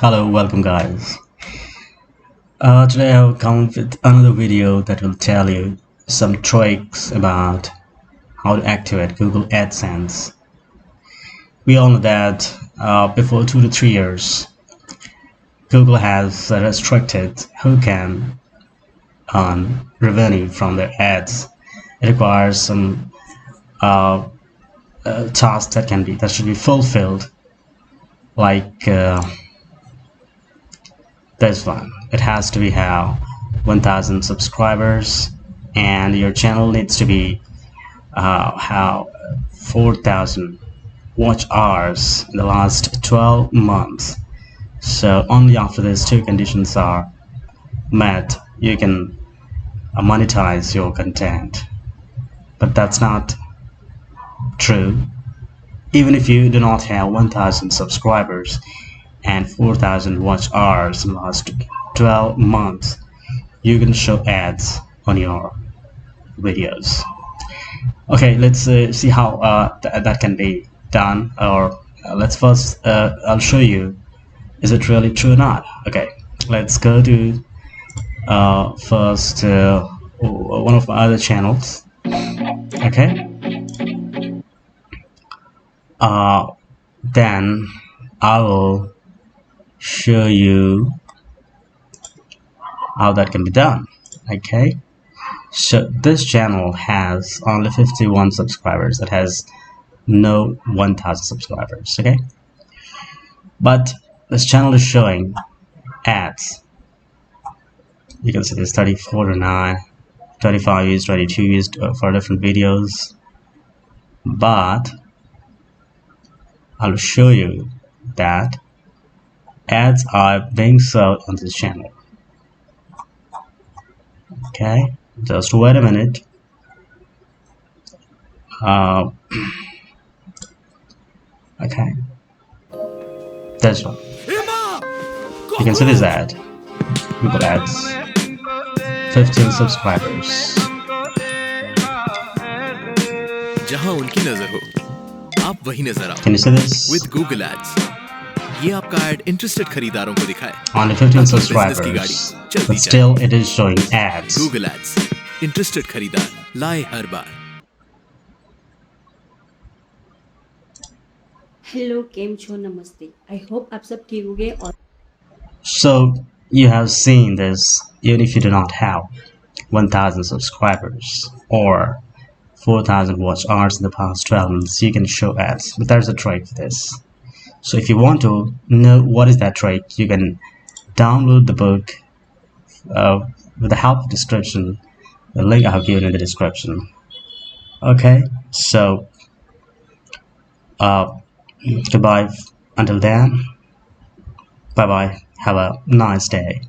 Hello, welcome guys. Today I will come with another video that will tell you some tricks about how to activate Google AdSense. We all know that before 2 to 3 years, Google has restricted who can earn revenue from their ads. It requires some tasks that should be fulfilled, like this one. It has to have 1,000 subscribers, and your channel needs to be have 4,000 watch hours in the last 12 months. So only after these two conditions are met, you can monetize your content. But that's not true. Even if you do not have 1,000 subscribers and 4,000 watch hours in the last 12 months, you can show ads on your videos. Okay, let's see how that can be done. Or let's first I'll show you, is it really true or not. Okay, let's go to first one of my other channels. Okay, then I will show you how that can be done. Okay, so this channel has only 51 subscribers. It has no 1,000 subscribers. Okay, but this channel is showing ads. You can see there's 34 to 9, 35 used, 22 used for different videos. But I'll show you that ads are being served on this channel. Okay, just wait a minute. Okay, this one. You can see this ad. Google Ads, 15 subscribers. जहां उनकी नजर हो, आप वही नजर आओ. Can you see this? With Google Ads. ये आपका ad interested खरीदारों को दिखाए. Only 15 subscribers, but still it is showing ads. Google Ads. Interested खरीदार लाए हर बार. हेलो केम छो नमस्ते. आई होप आप सब ठीक होंगे. और So you have seen this. Even if you do not have 1,000 subscribers or 4,000 watch hours in the past 12 months, you can show ads. But there's a trick for this. So if you want to know what is that trick, you can download the book with the help of description. The link I have given in the description. Okay, so goodbye until then. Bye bye. Have a nice day.